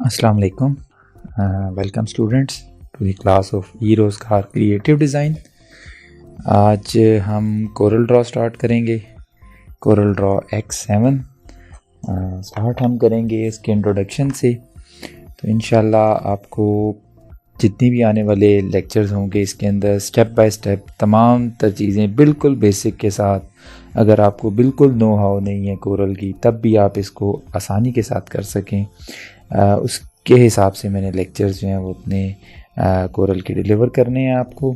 Assalamu alaikum. Welcome students to the class of E-रोज़गार creative design. आज हम Corel draw start करेंगे। Corel draw X7 start हम करेंगे इसके इंट्रोडक्शन से। तो इंशाल्लाह आपको जितनी भी आने वाले लेक्चर्स होंगे इसके अंदर स्टेप बाय स्टेप तमाम तर चीज़ें बिल्कुल बेसिक के साथ, अगर आपको बिल्कुल नो हाउ नहीं है कोरल की तब भी आप इसको आसानी के साथ कर सकें, उसके हिसाब से मैंने लेक्चर्स जो हैं वो अपने कोरल के डिलीवर करने हैं आपको।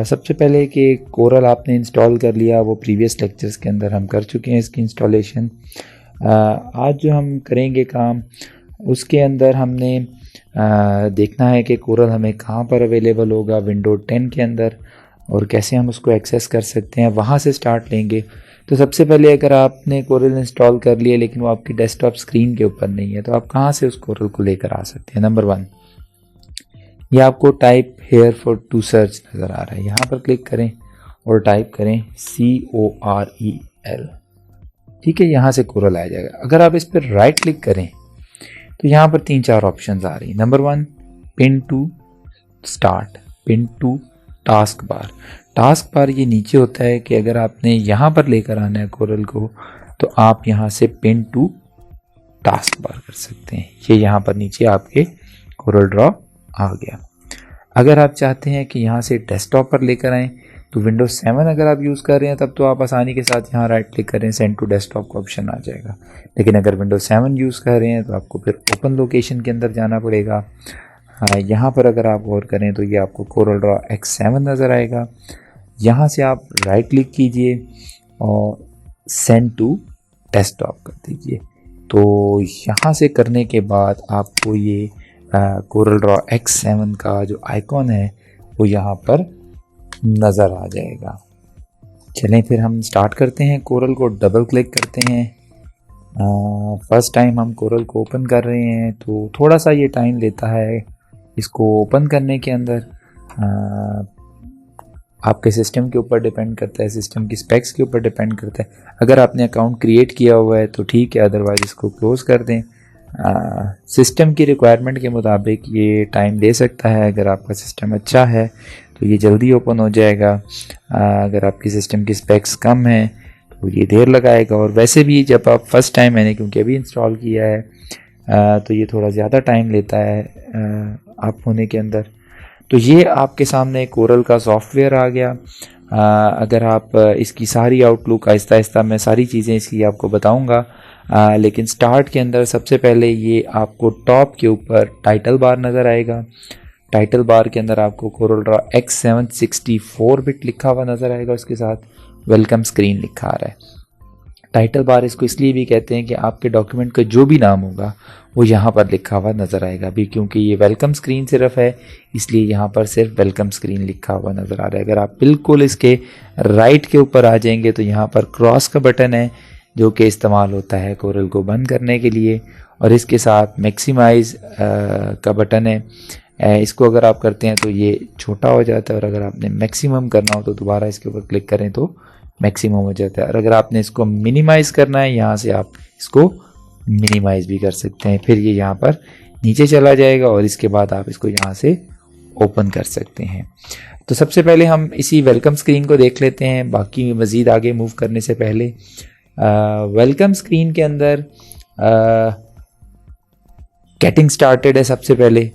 सबसे पहले कि कोरल आपने इंस्टॉल कर लिया, वो प्रीवियस लेक्चर्स के अंदर हम कर चुके हैं इसकी इंस्टॉलेशन। आज जो हम करेंगे काम उसके अंदर हमने देखना है कि कोरल हमें कहाँ पर अवेलेबल होगा विंडो 10 के अंदर और कैसे हम उसको एक्सेस कर सकते हैं, वहाँ से स्टार्ट लेंगे। तो सबसे पहले अगर आपने कोरल इंस्टॉल कर लिया लेकिन वो आपकी डेस्कटॉप स्क्रीन के ऊपर नहीं है तो आप कहाँ से उस कोरल को लेकर आ सकते हैं। नंबर 1, ये आपको type here for to search नज़र आ रहा है, यहाँ पर क्लिक करें और टाइप करें COREL। ठीक है, यहाँ से कोरल आ जाएगा। अगर आप इस पर राइट क्लिक करें तो यहाँ पर 3-4 ऑप्शंस आ रही हैं। Number 1, pin to start, pin to task bar. Task bar ये नीचे होता है कि अगर आपने यहाँ पर लेकर आना है कोरल को तो आप यहाँ से पिन टू टास्क बार कर सकते हैं। ये यहाँ पर नीचे आपके कोरल ड्रॉ आ गया। अगर आप चाहते हैं कि यहाँ से डेस्कटॉप पर लेकर आएँ तो विंडोज 7 अगर आप यूज़ कर रहे हैं तब तो आप आसानी के साथ यहाँ राइट क्लिक करें, सेंड टू डेस्कटॉप का ऑप्शन आ जाएगा। लेकिन अगर विंडोज 7 यूज़ कर रहे हैं तो आपको फिर ओपन लोकेशन के अंदर जाना पड़ेगा। यहाँ पर अगर आप गौर करें तो ये आपको कोरल ड्रॉ X7 नज़र आएगा। यहाँ से आप राइट क्लिक कीजिए और सेंड टू डेस्कटॉप कर दीजिए। तो यहाँ से करने के बाद आपको ये कोरल ड्रॉ X7 का जो आइकॉन है वो यहाँ पर नज़र आ जाएगा। चलें फिर हम स्टार्ट करते हैं। कोरल को डबल क्लिक करते हैं। फर्स्ट टाइम हम कोरल को ओपन कर रहे हैं तो थोड़ा सा ये टाइम लेता है इसको ओपन करने के अंदर। आपके सिस्टम के ऊपर डिपेंड करता है, सिस्टम की स्पेक्स के ऊपर डिपेंड करता है। अगर आपने अकाउंट क्रिएट किया हुआ है तो ठीक है, अदरवाइज इसको क्लोज़ कर दें। सिस्टम की रिक्वायरमेंट के मुताबिक ये टाइम ले सकता है। अगर आपका सिस्टम अच्छा है तो ये जल्दी ओपन हो जाएगा। अगर आपकी सिस्टम की स्पेक्स कम है तो ये देर लगाएगा। और वैसे भी जब आप फर्स्ट टाइम, मैंने क्योंकि अभी इंस्टॉल किया है तो ये थोड़ा ज़्यादा टाइम लेता है आप होने के अंदर। तो ये आपके सामने कोरल का सॉफ्टवेयर आ गया। अगर आप इसकी सारी आउटलुक आहिस्ता आहिस्ता मैं सारी चीज़ें इसकी आपको बताऊंगा, लेकिन स्टार्ट के अंदर सबसे पहले ये आपको टॉप के ऊपर टाइटल बार नज़र आएगा। टाइटल बार के अंदर आपको कोरल ड्रॉ X7 64 बिट लिखा हुआ नज़र आएगा, उसके साथ वेलकम स्क्रीन लिखा आ रहा है। टाइटल बार इसको इसलिए भी कहते हैं कि आपके डॉक्यूमेंट का जो भी नाम होगा वो यहाँ पर लिखा हुआ नज़र आएगा। अभी क्योंकि ये वेलकम स्क्रीन सिर्फ है इसलिए यहाँ पर सिर्फ वेलकम स्क्रीन लिखा हुआ नज़र आ रहा है। अगर आप बिल्कुल इसके राइट के ऊपर आ जाएंगे तो यहाँ पर क्रॉस का बटन है जो कि इस्तेमाल होता है कोरल को बंद करने के लिए, और इसके साथ मैक्सिमाइज़ का बटन है। इसको अगर आप करते हैं तो ये छोटा हो जाता है और अगर आपने मैक्सिमम करना हो तो दोबारा इसके ऊपर क्लिक करें तो मैक्सिमम हो जाता है। और अगर आपने इसको मिनिमाइज़ करना है यहाँ से आप इसको मिनिमाइज़ भी कर सकते हैं। फिर ये यहाँ पर नीचे चला जाएगा और इसके बाद आप इसको यहाँ से ओपन कर सकते हैं। तो सबसे पहले हम इसी वेलकम स्क्रीन को देख लेते हैं, बाकी मज़ीद आगे मूव करने से पहले। वेलकम स्क्रीन के अंदर गेटिंग स्टार्टेड है सबसे पहले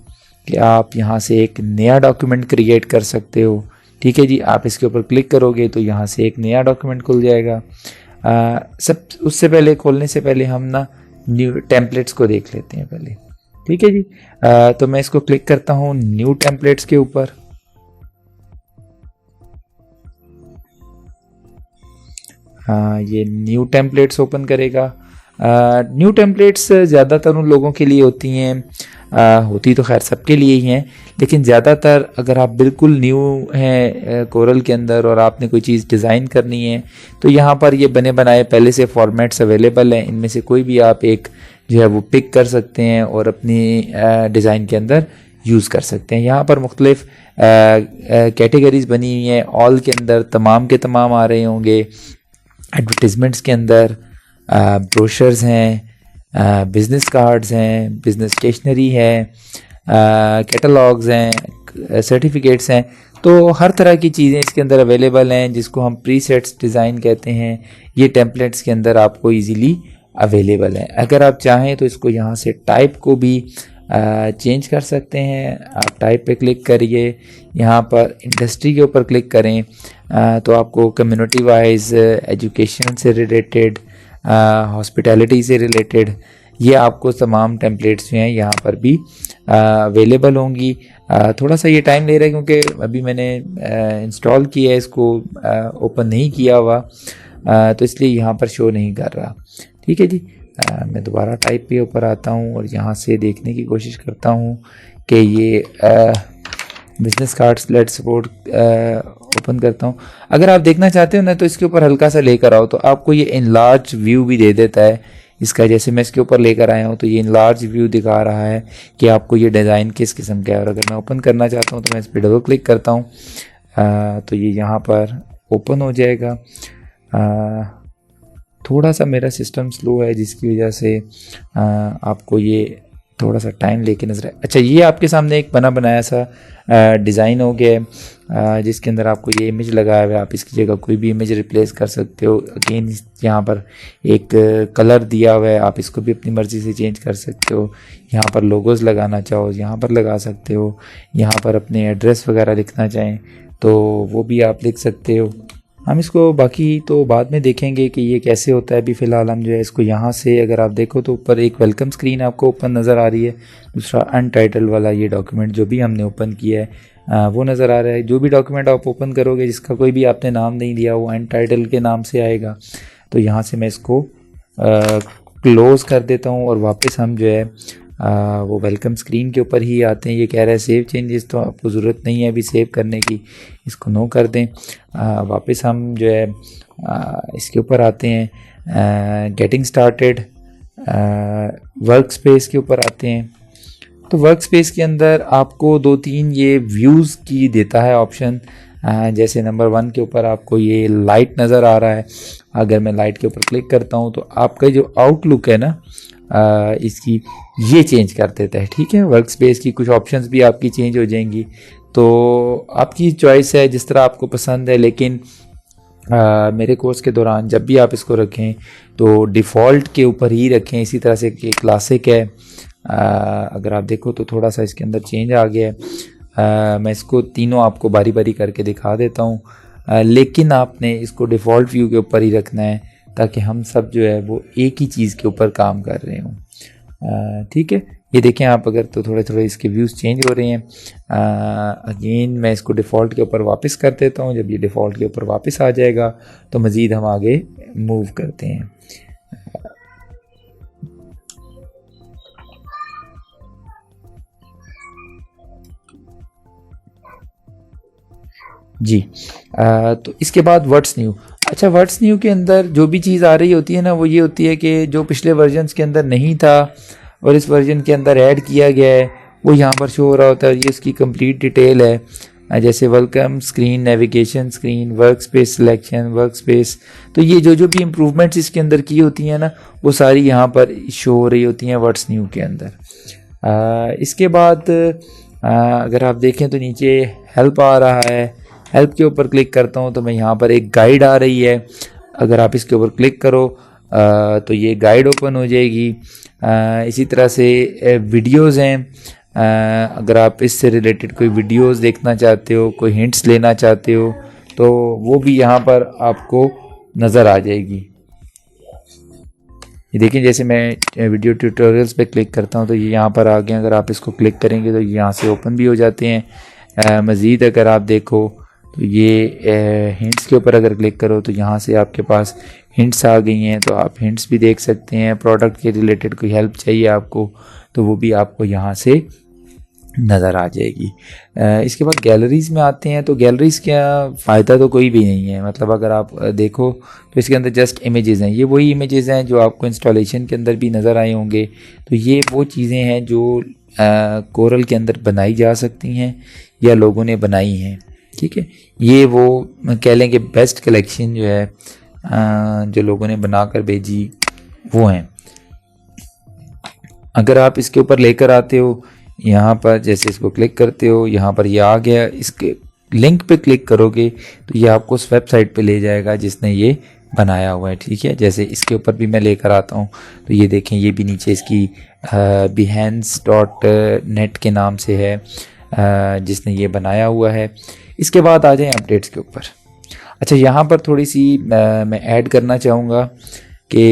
कि आप यहाँ से एक नया डॉक्यूमेंट क्रिएट कर सकते हो। ठीक है जी, आप इसके ऊपर क्लिक करोगे तो यहाँ से एक नया डॉक्यूमेंट खुल जाएगा। सब उससे पहले, खोलने से पहले हम ना न्यू टेम्पलेट्स को देख लेते हैं पहले। ठीक है जी, तो मैं इसको क्लिक करता हूँ न्यू टेम्पलेट्स के ऊपर। ये न्यू टेम्पलेट्स ओपन करेगा। न्यू टेम्पलेट्स ज़्यादातर उन लोगों के लिए होती हैं, होती तो खैर सबके लिए ही हैं, लेकिन ज़्यादातर अगर आप बिल्कुल न्यू हैं कोरल के अंदर और आपने कोई चीज़ डिज़ाइन करनी है तो यहाँ पर ये बने बनाए पहले से फॉर्मेट्स अवेलेबल हैं। इनमें से कोई भी आप एक जो है वो पिक कर सकते हैं और अपनी डिज़ाइन के अंदर यूज़ कर सकते हैं। यहाँ पर मुख्तलिफ कैटेगरीज बनी हुई हैं। ऑल के अंदर तमाम के तमाम आ रहे होंगे, एडवर्टिजमेंट्स के अंदर ब्रोशर्स हैं, बिज़नेस कार्ड्स हैं, बिज़नेस स्टेशनरी है, कैटलॉग्स हैं, सर्टिफिकेट्स हैं। तो हर तरह की चीज़ें इसके अंदर अवेलेबल हैं, जिसको हम प्रीसेट्स डिज़ाइन कहते हैं। ये टेम्पलेट्स के अंदर आपको इजीली अवेलेबल है। अगर आप चाहें तो इसको यहाँ से टाइप को भी चेंज कर सकते हैं। आप टाइप पे क्लिक करिए, यहाँ पर इंडस्ट्री के ऊपर क्लिक करें तो आपको कम्युनिटी वाइज, एजुकेशन से रिलेटेड, हॉस्पिटैलिटी से रिलेटेड, ये आपको तमाम टेम्पलेट्स जो हैं यहाँ पर भी अवेलेबल होंगी। थोड़ा सा ये टाइम ले रहा है क्योंकि अभी मैंने इंस्टॉल किया है इसको, ओपन नहीं किया हुआ, तो इसलिए यहाँ पर शो नहीं कर रहा। ठीक है जी, मैं दोबारा टाइप पे ऊपर आता हूँ और यहाँ से देखने की कोशिश करता हूँ कि ये business cards late support open करता हूँ। अगर आप देखना चाहते हो ना तो इसके ऊपर हल्का सा लेकर आओ तो आपको ये इनलार्ज व्यू भी दे देता है इसका। जैसे मैं इसके ऊपर लेकर आया हूँ तो ये इनलार्ज व्यू दिखा रहा है कि आपको ये डिज़ाइन किस किस्म का है। और अगर मैं ओपन करना चाहता हूँ तो मैं इस पर डबल क्लिक करता हूँ तो ये यहाँ पर ओपन हो जाएगा। थोड़ा सा मेरा सिस्टम स्लो है जिसकी वजह से आपको ये थोड़ा सा टाइम लेके नजर आए। अच्छा, ये आपके सामने एक बना बनाया सा डिज़ाइन हो गया है जिसके अंदर आपको ये इमेज लगाया हुआ है। आप इसकी जगह कोई भी इमेज रिप्लेस कर सकते हो। अगेन यहाँ पर एक कलर दिया हुआ है, आप इसको भी अपनी मर्ज़ी से चेंज कर सकते हो। यहाँ पर लोगोज़ लगाना चाहो यहाँ पर लगा सकते हो। यहाँ पर अपने एड्रेस वगैरह लिखना चाहें तो वो भी आप लिख सकते हो। हम इसको बाकी तो बाद में देखेंगे कि ये कैसे होता है। अभी फ़िलहाल हम जो है इसको यहाँ से अगर आप देखो तो ऊपर एक वेलकम स्क्रीन आपको ओपन नज़र आ रही है। दूसरा अनटाइटल वाला ये डॉक्यूमेंट जो भी हमने ओपन किया है वो नज़र आ रहा है। जो भी डॉक्यूमेंट आप ओपन करोगे जिसका कोई भी आपने नाम नहीं दिया वो अनटाइटल के नाम से आएगा। तो यहाँ से मैं इसको क्लोज़ कर देता हूँ और वापस हम जो है वो वेलकम स्क्रीन के ऊपर ही आते हैं। ये कह रहा है सेव चेंजेस, तो आपको ज़रूरत नहीं है अभी सेव करने की, इसको नो कर दें। वापस हम जो है इसके ऊपर आते हैं, गेटिंग स्टार्टेड, वर्क स्पेस के ऊपर आते हैं। तो वर्क स्पेस के अंदर आपको 2-3 ये व्यूज़ की देता है ऑप्शन। जैसे नंबर 1 के ऊपर आपको ये लाइट नज़र आ रहा है। अगर मैं लाइट के ऊपर क्लिक करता हूँ तो आपका जो आउटलुक है ना इसकी ये चेंज कर देता है। ठीक है, वर्क स्पेस की कुछ ऑप्शंस भी आपकी चेंज हो जाएंगी। तो आपकी चॉइस है जिस तरह आपको पसंद है। लेकिन मेरे कोर्स के दौरान जब भी आप इसको रखें तो डिफ़ॉल्ट के ऊपर ही रखें। इसी तरह से ये क्लासिक है, अगर आप देखो तो थोड़ा सा इसके अंदर चेंज आ गया है। मैं इसको तीनों आपको बारी बारी करके दिखा देता हूँ, लेकिन आपने इसको डिफ़ॉल्ट व्यू के ऊपर ही रखना है ताकि हम सब जो है वो एक ही चीज़ के ऊपर काम कर रहे हों। ठीक है, ये देखें आप अगर तो थोड़े थोड़े इसके व्यूज़ चेंज हो रहे हैं। अगेन मैं इसको डिफ़ॉल्ट के ऊपर वापस कर देता हूँ। जब ये डिफ़ॉल्ट के ऊपर वापस आ जाएगा तो मज़ीद हम आगे मूव करते हैं। जी, तो इसके बाद व्हाट्स न्यू। अच्छा, व्हाट्स न्यू के अंदर जो भी चीज़ आ रही होती है ना वो ये होती है कि जो पिछले वर्जन्स के अंदर नहीं था और इस वर्जन के अंदर ऐड किया गया है वो यहाँ पर शो हो रहा होता है। ये उसकी कंप्लीट डिटेल है, जैसे welcome screen, navigation screen, work space selection, work space. तो ये जो जो भी इम्प्रूवमेंट्स इसके अंदर की होती हैं ना वो सारी यहाँ पर शो हो रही होती हैं व्हाट्स न्यू के अंदर। इसके बाद अगर आप देखें तो नीचे हेल्प आ रहा है। हेल्प के ऊपर क्लिक करता हूँ तो मैं यहाँ पर एक गाइड आ रही है। अगर आप इसके ऊपर क्लिक करो तो ये गाइड ओपन हो जाएगी। इसी तरह से वीडियोज़ हैं, अगर आप इससे रिलेटेड कोई वीडियोज़ देखना चाहते हो, कोई हिंट्स लेना चाहते हो तो वो भी यहाँ पर आपको नज़र आ जाएगी। ये देखिए, जैसे मैं वीडियो ट्यूटोरियल्स पे क्लिक करता हूँ तो ये यहाँ पर आ गए। अगर आप इसको क्लिक करेंगे तो यहाँ से ओपन भी हो जाते हैं। मज़ीद अगर आप देखो तो ये हिंट्स के ऊपर अगर क्लिक करो तो यहाँ से आपके पास हिंट्स आ गई हैं, तो आप हिंट्स भी देख सकते हैं। प्रोडक्ट के रिलेटेड कोई हेल्प चाहिए आपको तो वो भी आपको यहाँ से नज़र आ जाएगी। इसके बाद गैलरीज़ में आते हैं तो गैलरीज़ का फ़ायदा तो कोई भी नहीं है। मतलब अगर आप देखो तो इसके अंदर जस्ट इमेजेस हैं। ये वही इमेजेस हैं जो आपको इंस्टॉलेशन के अंदर भी नज़र आए होंगे। तो ये वो चीज़ें हैं जो कोरल के अंदर बनाई जा सकती हैं या लोगों ने बनाई हैं। ठीक है, ये वो कह लें कि बेस्ट कलेक्शन जो है जो लोगों ने बनाकर भेजी वो हैं। अगर आप इसके ऊपर लेकर आते हो, यहाँ पर जैसे इसको क्लिक करते हो, यहाँ पर ये आ गया, इसके लिंक पे क्लिक करोगे तो ये आपको उस वेबसाइट पे ले जाएगा जिसने ये बनाया हुआ है। ठीक है, जैसे इसके ऊपर भी मैं लेकर आता हूँ तो ये देखें, ये भी नीचे इसकी behance.net के नाम से है जिसने ये बनाया हुआ है। इसके बाद आ जाएं अपडेट्स के ऊपर। अच्छा, यहाँ पर थोड़ी सी मैं ऐड करना चाहूँगा कि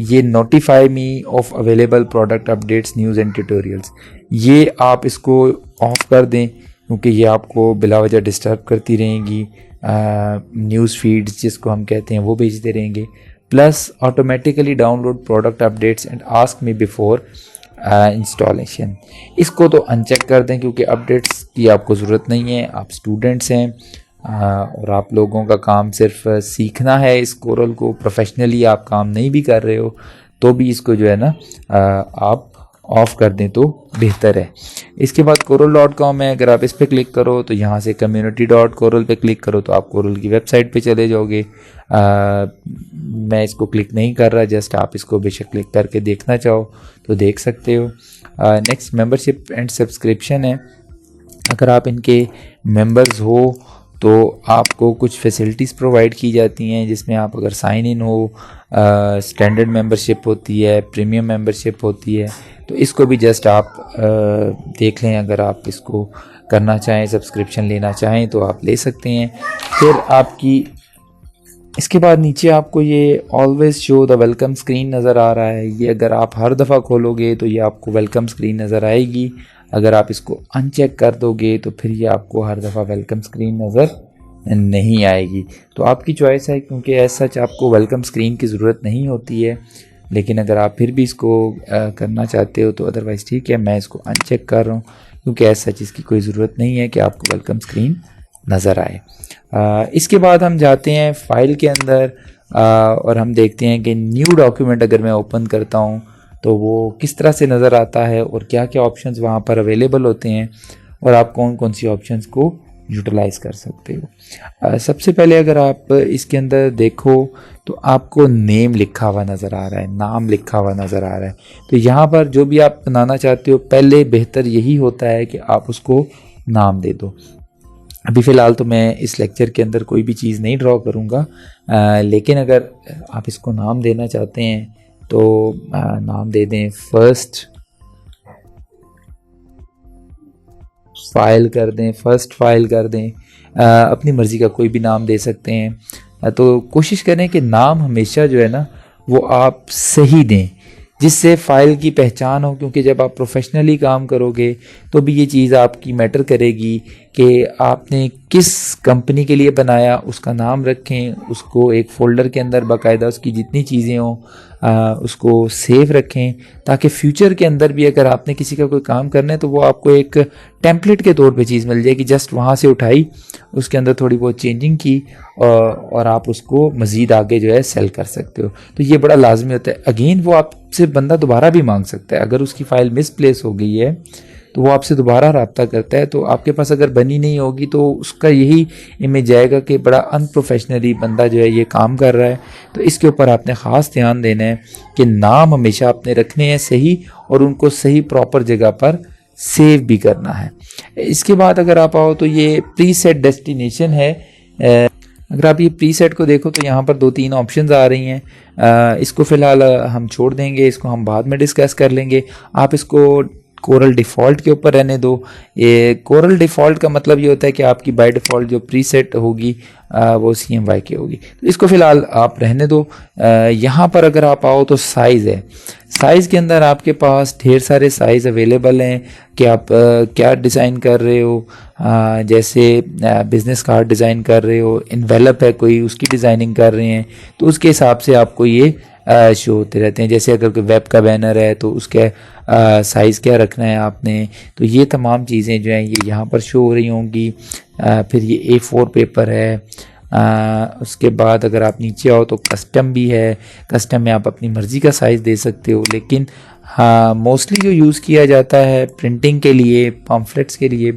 ये notify me of available product updates news and tutorials, ये आप इसको ऑफ कर दें क्योंकि ये आपको बिला वजह डिस्टर्ब करती रहेंगी। न्यूज़ फीड्स जिसको हम कहते हैं वो भेजते रहेंगे। Plus automatically download product updates and ask me before installation, इसको तो अनचेक कर दें क्योंकि अपडेट्स की आपको ज़रूरत नहीं है। आप स्टूडेंट्स हैं और आप लोगों का काम सिर्फ सीखना है इस कोरल को, प्रोफेशनली आप काम नहीं भी कर रहे हो तो भी इसको जो है ना आप ऑफ़ कर दें तो बेहतर है। इसके बाद coral.com है, अगर आप इस पर क्लिक करो तो यहाँ से community.coral पे क्लिक करो तो आप कोरल की वेबसाइट पे चले जाओगे। मैं इसको क्लिक नहीं कर रहा, जस्ट आप इसको बेशक क्लिक करके देखना चाहो तो देख सकते हो। नेक्स्ट मेंबरशिप एंड सब्सक्रिप्शन है, अगर आप इनके मेंबर्स हो तो आपको कुछ फैसिलिटीज़ प्रोवाइड की जाती हैं जिसमें आप अगर साइन इन हो, स्टैंडर्ड मेंबरशिप होती है, प्रीमियम मेंबरशिप होती है, तो इसको भी जस्ट आप देख लें। अगर आप इसको करना चाहें, सब्सक्रिप्शन लेना चाहें तो आप ले सकते हैं। फिर आपकी इसके बाद नीचे आपको ये always show the welcome screen नज़र आ रहा है। ये अगर आप हर दफ़ा खोलोगे तो ये आपको वेलकम स्क्रीन नज़र आएगी। अगर आप इसको अनचेक कर दोगे तो फिर ये आपको हर दफ़ा वेलकम स्क्रीन नज़र नहीं आएगी। तो आपकी चॉइस है, क्योंकि ऐसा सच आपको वेलकम स्क्रीन की ज़रूरत नहीं होती है, लेकिन अगर आप फिर भी इसको करना चाहते हो तो अदरवाइज़ ठीक है, मैं इसको अनचेक कर रहा हूँ क्योंकि ऐसा सच इसकी कोई ज़रूरत नहीं है कि आपको वेलकम स्क्रीन नज़र आए। इसके बाद हम जाते हैं फ़ाइल के अंदर और हम देखते हैं कि न्यू डॉक्यूमेंट अगर मैं ओपन करता हूँ तो वो किस तरह से नज़र आता है और क्या क्या ऑप्शंस वहाँ पर अवेलेबल होते हैं और आप कौन कौन सी ऑप्शंस को यूटिलाइज़ कर सकते हो। सबसे पहले अगर आप इसके अंदर देखो तो आपको नेम लिखा हुआ नज़र आ रहा है, नाम लिखा हुआ नज़र आ रहा है। तो यहाँ पर जो भी आप बनाना चाहते हो पहले बेहतर यही होता है कि आप उसको नाम दे दो। अभी फ़िलहाल तो मैं इस लेक्चर के अंदर कोई भी चीज़ नहीं ड्रॉ करूँगा, लेकिन अगर आप इसको नाम देना चाहते हैं तो नाम दे दें, फर्स्ट फाइल कर दें, फर्स्ट फाइल कर दें, अपनी मर्ज़ी का कोई भी नाम दे सकते हैं। तो कोशिश करें कि नाम हमेशा जो है ना वो आप सही दें जिससे फ़ाइल की पहचान हो, क्योंकि जब आप प्रोफेशनली काम करोगे तो भी ये चीज़ आपकी मैटर करेगी कि आपने किस कंपनी के लिए बनाया, उसका नाम रखें, उसको एक फ़ोल्डर के अंदर बाकायदा उसकी जितनी चीज़ें हों उसको सेव रखें, ताकि फ्यूचर के अंदर भी अगर आपने किसी का कोई काम करना है तो वो आपको एक टेम्पलेट के तौर पे चीज़ मिल जाएगी। जस्ट वहाँ से उठाई, उसके अंदर थोड़ी बहुत चेंजिंग की और आप उसको मज़ीद आगे जो है सेल कर सकते हो। तो ये बड़ा लाजमी होता है। अगेन वो आपसे बंदा दोबारा भी मांग सकता है, अगर उसकी फ़ाइल मिसप्लेस हो गई है तो वो आपसे दोबारा रब्ता करता है। तो आपके पास अगर बनी नहीं होगी तो उसका यही इमेज आएगा कि बड़ा अनप्रोफेशनली बंदा जो है ये काम कर रहा है। तो इसके ऊपर आपने ख़ास ध्यान देना है कि नाम हमेशा आपने रखने हैं सही और उनको सही प्रॉपर जगह पर सेव भी करना है। इसके बाद अगर आप आओ तो ये प्रीसेट डेस्टिनेशन है। अगर आप ये प्रीसेट को देखो तो यहाँ पर 2-3 ऑप्शंस आ रही हैं। इसको फ़िलहाल हम छोड़ देंगे, इसको हम बाद में डिस्कस कर लेंगे। आप इसको कोरल डिफ़ॉल्ट के ऊपर रहने दो। ये कोरल डिफ़ॉल्ट का मतलब ये होता है कि आपकी बाय डिफ़ॉल्ट जो प्रीसेट होगी वो CMYK की होगी, तो इसको फ़िलहाल आप रहने दो। यहाँ पर अगर आप आओ तो साइज़ है, साइज़ के अंदर आपके पास ढेर सारे साइज़ अवेलेबल हैं कि आप क्या डिज़ाइन कर रहे हो। जैसे बिज़नेस कार्ड डिज़ाइन कर रहे हो, इन्वेलप है कोई, उसकी डिज़ाइनिंग कर रहे हैं, तो उसके हिसाब से आपको ये शो होते रहते हैं। जैसे अगर कोई वेब का बैनर है तो उसके साइज़ क्या रखना है आपने, तो ये तमाम चीज़ें जो हैं ये यहाँ पर शो हो रही होंगी। फिर ये A4 पेपर है। उसके बाद अगर आप नीचे आओ तो कस्टम भी है। कस्टम में आप अपनी मर्ज़ी का साइज़ दे सकते हो, लेकिन हाँ मोस्टली जो यूज़ किया जाता है प्रिंटिंग के लिए, पम्फलेट्स के लिए,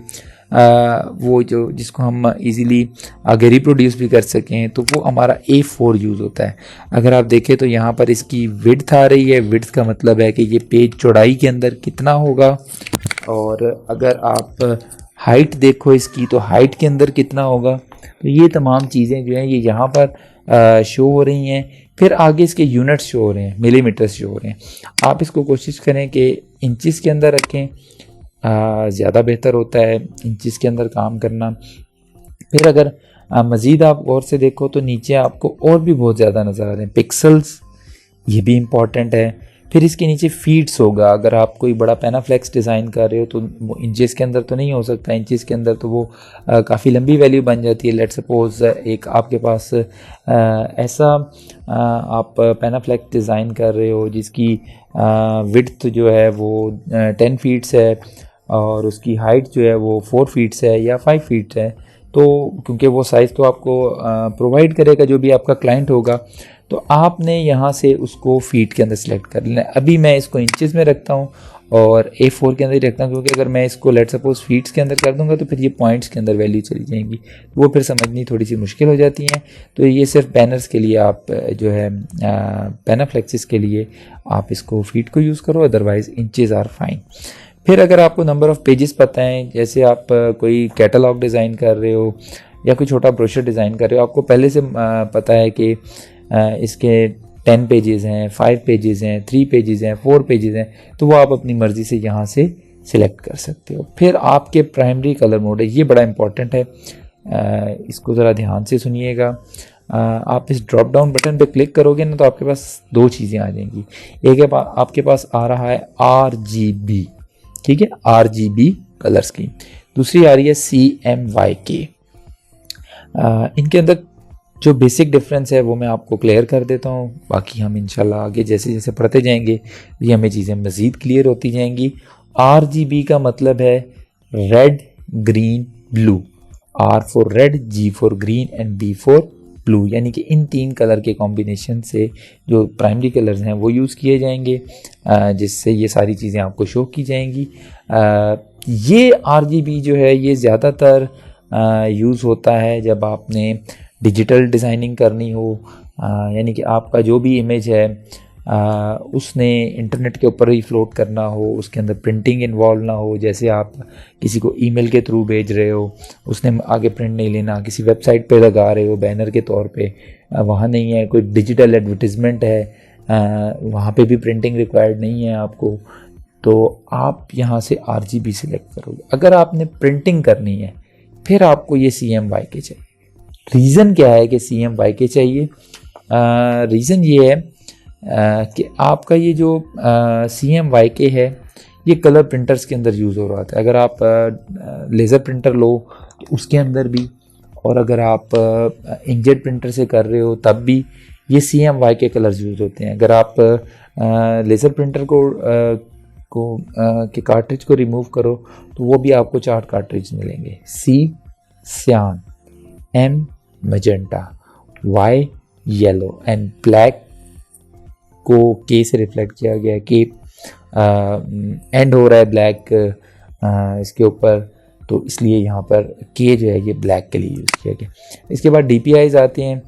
वो जो जिसको हम इजीली आगे रिप्रोड्यूस भी कर सकें, तो वो हमारा A4 यूज़ होता है। अगर आप देखें तो यहाँ पर इसकी विड्थ आ रही है, विड्थ का मतलब है कि ये पेज चौड़ाई के अंदर कितना होगा, और अगर आप हाइट देखो इसकी तो हाइट के अंदर कितना होगा। तो ये तमाम चीज़ें जो हैं ये यहाँ पर शो हो रही हैं। फिर आगे इसके यूनिट्स शो हो रहे हैं, मिलीमीटर्स शो हो रहे हैं। आप इसको कोशिश करें कि इंचेस के अंदर रखें, ज़्यादा बेहतर होता है इंचेस के अंदर काम करना। फिर अगर मज़ीद आप गौर से देखो तो नीचे आपको और भी बहुत ज़्यादा नज़र आ रहे हैं पिक्सल्स, ये भी इम्पॉर्टेंट है। फिर इसके नीचे फीट्स होगा। अगर आप कोई बड़ा पैनाफ्लेक्स डिज़ाइन कर रहे हो तो वो इंचेस के अंदर तो नहीं हो सकता, इंचेस के अंदर तो वो काफ़ी लंबी वैल्यू बन जाती है। लेट सपोज एक आपके पास ऐसा आप पैनाफ्लेक्स डिज़ाइन कर रहे हो जिसकी विड्थ जो है वो 10 फीट्स है और उसकी हाइट जो है वो 4 फीट्स है या 5 फीट्स है, तो क्योंकि वो साइज़ तो आपको प्रोवाइड करेगा जो भी आपका क्लाइंट होगा, तो आपने यहाँ से उसको फीट के अंदर सेलेक्ट कर लेना है। अभी मैं इसको इंचेस में रखता हूँ और A4 के अंदर ही रखता हूँ, क्योंकि अगर मैं इसको लेट सपोज फीट्स के अंदर कर दूंगा तो फिर ये पॉइंट्स के अंदर वैल्यू चली जाएंगी, वो फिर समझनी थोड़ी सी मुश्किल हो जाती हैं। तो ये सिर्फ बैनर्स के लिए आप जो है पैनाफ्लेक्सिस के लिए आप इसको फीट को यूज़ करो, अदरवाइज़ इंचेस आर फाइन। फिर अगर आपको नंबर ऑफ़ पेजेस पता है, जैसे आप कोई कैटलॉग डिज़ाइन कर रहे हो या कोई छोटा ब्रोशर डिज़ाइन कर रहे हो, आपको पहले से पता है कि इसके 10 पेजेस हैं, 5 पेजेस हैं, 3 पेजेस हैं, 4 पेजेस हैं, तो वो आप अपनी मर्ज़ी से यहाँ से सिलेक्ट कर सकते हो। फिर आपके प्राइमरी कलर मोड है, ये बड़ा इंपॉर्टेंट है, इसको ज़रा ध्यान से सुनिएगा। आप इस ड्रॉप डाउन बटन पे क्लिक करोगे ना तो आपके पास दो चीज़ें आ जाएंगी। एक है आपके पास आ रहा है RGB, ठीक है, RGB कलर स्कीम। दूसरी आ रही है CMYK। इनके अंदर जो बेसिक डिफरेंस है वो मैं आपको क्लियर कर देता हूँ, बाकी हम इंशाल्लाह आगे जैसे जैसे पढ़ते जाएंगे ये हमें चीज़ें मज़ीद क्लियर होती जाएंगी। RGB का मतलब है red, green, blue. R for red, G for green and B for blue, यानी कि इन 3 कलर के कॉम्बिनेशन से जो प्राइमरी कलर्स हैं वो यूज़ किए जाएंगे, जिससे ये सारी चीज़ें आपको शो की जाएंगी। ये RGB जो है ये ज़्यादातर यूज़ होता है जब आपने डिजिटल डिज़ाइनिंग करनी हो, यानी कि आपका जो भी इमेज है उसने इंटरनेट के ऊपर ही फ्लोट करना हो, उसके अंदर प्रिंटिंग इन्वॉल्व ना हो। जैसे आप किसी को ईमेल के थ्रू भेज रहे हो, उसने आगे प्रिंट नहीं लेना, किसी वेबसाइट पे लगा रहे हो बैनर के तौर पे, वहाँ नहीं है, कोई डिजिटल एडवर्टिजमेंट है, वहाँ पे भी प्रिंटिंग रिक्वायर्ड नहीं है आपको, तो आप यहाँ से RGB सिलेक्ट करोगे। अगर आपने प्रिंटिंग करनी है फिर आपको ये CMYK चाहिए। रीज़न क्या है कि CMYK चाहिए? रीज़न ये है कि आपका ये जो CMYK है ये कलर प्रिंटर्स के अंदर यूज़ हो रहा था। अगर आप लेज़र प्रिंटर लो तो उसके अंदर भी, और अगर आप इंकजेट प्रिंटर से कर रहे हो तब भी ये CMYK कलर्स यूज़ होते हैं। अगर आप लेज़र प्रिंटर के कार्ट्रिज को रिमूव करो तो वो भी आपको 4 कार्ट्रिज मिलेंगे। C सियान, M magenta, Y yellow and black को K से रिफ्लेक्ट किया गया है, K एंड हो रहा है ब्लैक इसके ऊपर, तो इसलिए यहाँ पर K जो है ये ब्लैक के लिए यूज़ किया गया। इसके बाद DPIs आते हैं।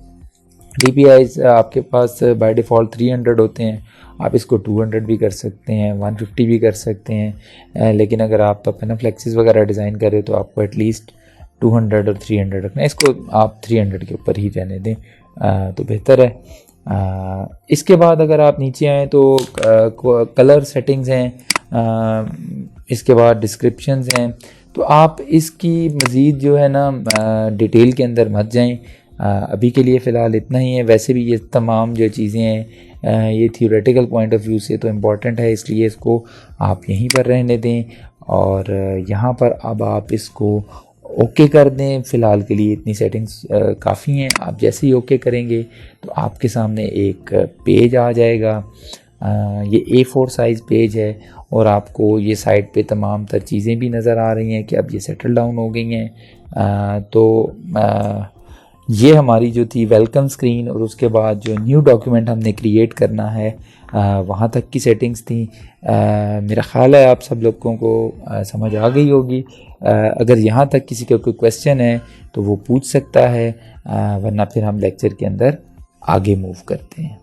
DPIs आपके पास बाय डिफ़ॉल्ट 300 होते हैं, आप इसको 200 भी कर सकते हैं, 150 भी कर सकते हैं, लेकिन अगर आप पैनाफ्लेक्सिस वगैरह डिज़ाइन कर रहे हो तो आपको एटलीस्ट 200 और 300 रखना है। इसको आप 300 के ऊपर ही रहने दें तो बेहतर है। इसके बाद अगर आप नीचे आएँ तो कलर सेटिंग्स हैं, इसके बाद डिस्क्रिप्शंस हैं, तो आप इसकी मज़ीद जो है ना डिटेल के अंदर मत जाएं। अभी के लिए फ़िलहाल इतना ही है। वैसे भी ये तमाम जो चीज़ें हैं ये थियोरेटिकल पॉइंट ऑफ व्यू से तो इम्पॉर्टेंट है, इसलिए इसको आप यहीं पर रहने दें और यहाँ पर अब आप इसको ओके कर दें। फ़िलहाल के लिए इतनी सेटिंग्स काफ़ी हैं। आप जैसे ही ओके करेंगे तो आपके सामने एक पेज आ जाएगा। ये A4 साइज़ पेज है और आपको ये साइड पे तमाम तर चीज़ें भी नज़र आ रही हैं कि अब ये सेटल डाउन हो गई हैं। तो ये हमारी जो थी वेलकम स्क्रीन, और उसके बाद जो न्यू डॉक्यूमेंट हमने क्रिएट करना है वहाँ तक की सेटिंग्स थी। मेरा ख़्याल है आप सब लोगों को समझ आ गई होगी। अगर यहाँ तक किसी का कोई क्वेश्चन है तो वो पूछ सकता है, वरना फिर हम लेक्चर के अंदर आगे मूव करते हैं।